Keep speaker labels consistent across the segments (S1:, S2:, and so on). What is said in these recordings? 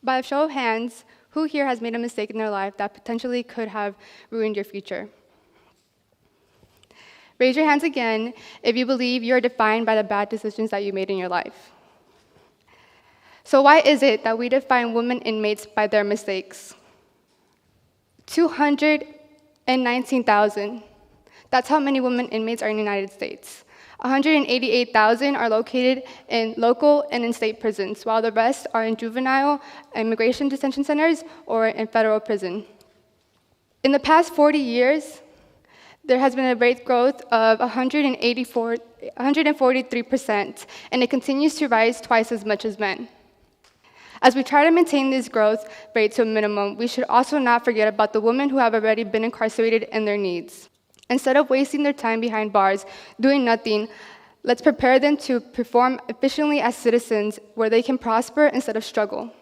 S1: By a show of hands, who here has made a mistake in their life that potentially could have ruined your future? Raise your hands again if you believe you are defined by the bad decisions that you made in your life. So why is it that we define women inmates by their mistakes? 219,000. That's how many women inmates are in the United States. 188,000 are located in local and in-state prisons, while the rest are in juvenile immigration detention centers or in federal prison. In the past 40 years, there has been a rate growth of 143%, and it continues to rise twice as much as men. As we try to maintain this growth rate to a minimum, we should also not forget about the women who have already been incarcerated and their needs. Instead of wasting their time behind bars doing nothing, let's prepare them to perform efficiently as citizens where they can prosper instead of struggle.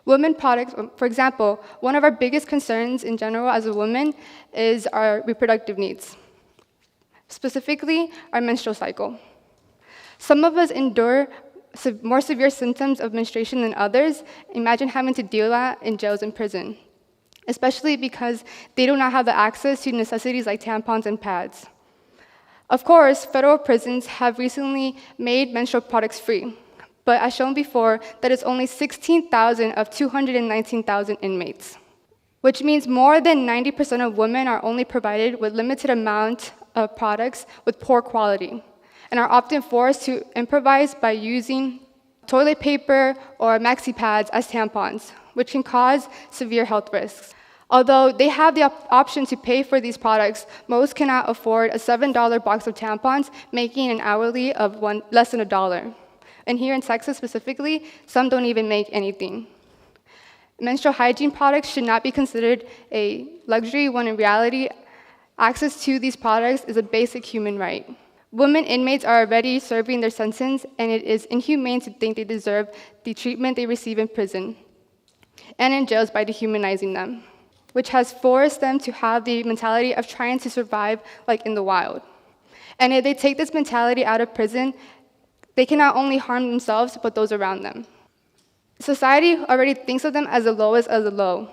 S1: Women products, for example, one of our biggest concerns in general as a woman is our reproductive needs, specifically our menstrual cycle. Some of us endure more severe symptoms of menstruation than others. Imagine having to deal with that in jails and prison, especially because they do not have the access to necessities like tampons and pads. Of course, federal prisons have recently made menstrual products free, but as shown before, that is only 16,000 of 219,000 inmates, which means more than 90% of women are only provided with limited amount of products with poor quality, and are often forced to improvise by using toilet paper or maxi pads as tampons, which can cause severe health risks. Although they have the option to pay for these products, most cannot afford a $7 box of tampons, making an hourly of less than $1. And here in Texas specifically, some don't even make anything. Menstrual hygiene products should not be considered a luxury when in reality, access to these products is a basic human right. Women inmates are already serving their sentence, and it is inhumane to think they deserve the treatment they receive in prison and in jails by dehumanizing them, which has forced them to have the mentality of trying to survive like in the wild. And if they take this mentality out of prison, they can not only harm themselves, but those around them. Society already thinks of them as the lowest of the low,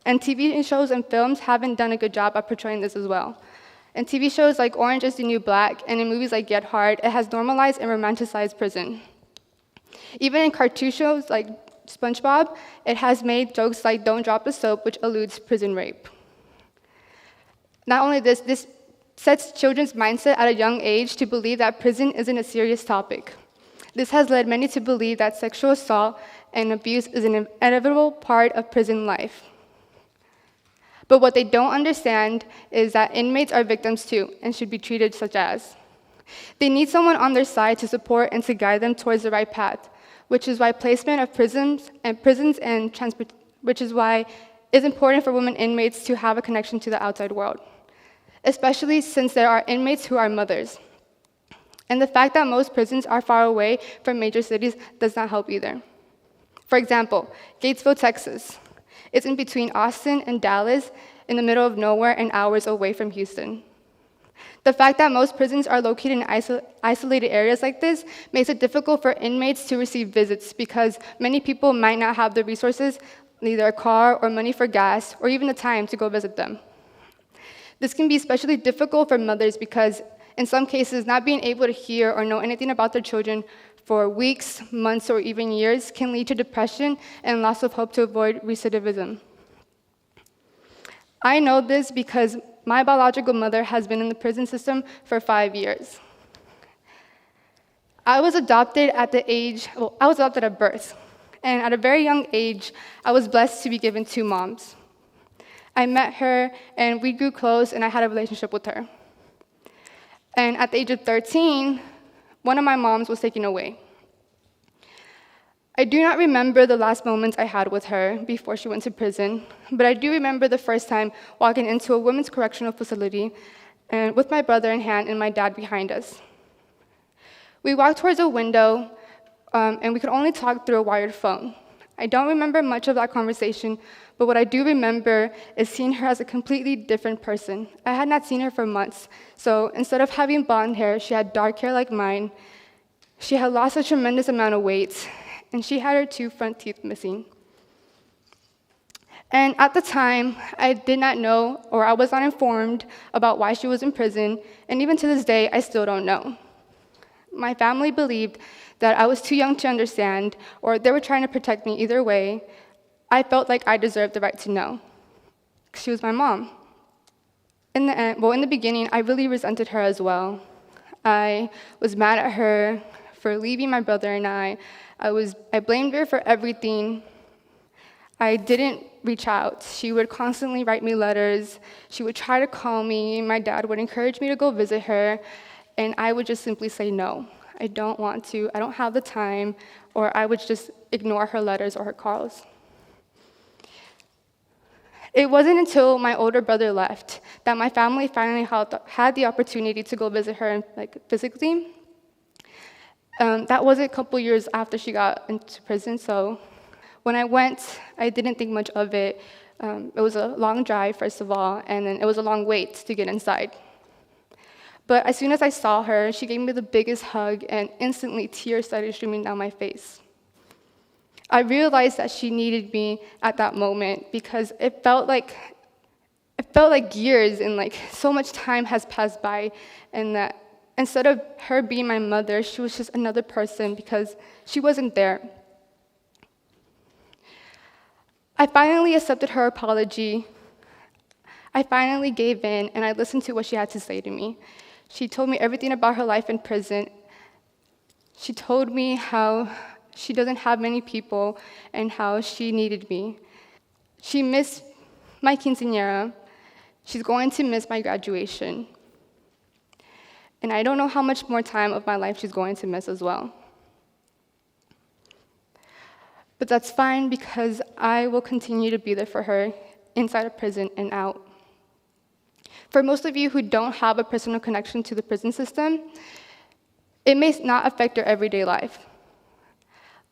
S1: and TV shows and films haven't done a good job at portraying this as well. In TV shows like Orange is the New Black, and in movies like Get Hard, it has normalized and romanticized prison. Even in cartoon shows like SpongeBob, it has made jokes like "Don't drop the soap," which alludes prison rape. Not only this, this sets children's mindset at a young age to believe that prison isn't a serious topic. This has led many to believe that sexual assault and abuse is an inevitable part of prison life. But what they don't understand is that inmates are victims too, and should be treated such as. They need someone on their side to support and to guide them towards the right path, which is why placement of which is why it's important for women inmates to have a connection to the outside world, especially since there are inmates who are mothers. And the fact that most prisons are far away from major cities does not help either. For example, Gatesville, Texas. It's in between Austin and Dallas, in the middle of nowhere and hours away from Houston. The fact that most prisons are located in isolated areas like this makes it difficult for inmates to receive visits because many people might not have the resources, neither a car or money for gas, or even the time to go visit them. This can be especially difficult for mothers because, in some cases, not being able to hear or know anything about their children for weeks, months, or even years can lead to depression and loss of hope to avoid recidivism. I know this because my biological mother has been in the prison system for 5 years. I was adopted at birth, and at a very young age, I was blessed to be given 2 moms. I met her, and we grew close, and I had a relationship with her. And at the age of 13, one of my moms was taken away. I do not remember the last moments I had with her before she went to prison, but I do remember the first time walking into a women's correctional facility and with my brother in hand and my dad behind us. We walked towards a window, and we could only talk through a wired phone. I don't remember much of that conversation, but what I do remember is seeing her as a completely different person. I had not seen her for months, so instead of having blonde hair, she had dark hair like mine. She had lost a tremendous amount of weight, and she had her 2 front teeth missing. And at the time, I did not know, or I was not informed about why she was in prison, and even to this day, I still don't know. My family believed that I was too young to understand, or they were trying to protect me either way. I felt like I deserved the right to know. She was my mom. In the beginning, I really resented her as well. I was mad at her for leaving my brother and I. I blamed her for everything. I didn't reach out. She would constantly write me letters. She would try to call me. My dad would encourage me to go visit her, and I would just simply say no. I don't want to. I don't have the time, or I would just ignore her letters or her calls. It wasn't until my older brother left that my family finally had the opportunity to go visit her physically. That was a couple years after she got into prison, so when I went, I didn't think much of it. It was a long drive, first of all, and then it was a long wait to get inside. But as soon as I saw her, she gave me the biggest hug, and instantly tears started streaming down my face. I realized that she needed me at that moment because it felt like years and so much time has passed by, and that instead of her being my mother, she was just another person because she wasn't there. I finally accepted her apology. I finally gave in, and I listened to what she had to say to me. She told me everything about her life in prison. She told me how she doesn't have many people and how she needed me. She missed my quinceañera. She's going to miss my graduation. And I don't know how much more time of my life she's going to miss as well. But that's fine because I will continue to be there for her inside of prison and out. For most of you who don't have a personal connection to the prison system, it may not affect your everyday life.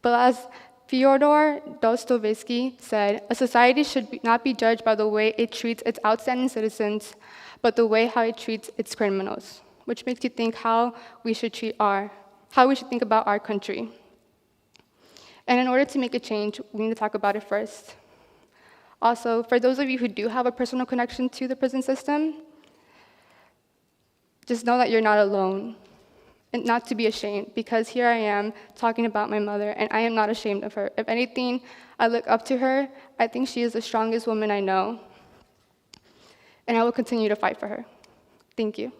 S1: But as Fyodor Dostoevsky said, a society should not be judged by the way it treats its outstanding citizens, but the way how it treats its criminals, which makes you think how we should think about our country. And in order to make a change, we need to talk about it first. Also, for those of you who do have a personal connection to the prison system, just know that you're not alone, and not to be ashamed, because here I am talking about my mother, and I am not ashamed of her. If anything, I look up to her. I think she is the strongest woman I know, and I will continue to fight for her. Thank you.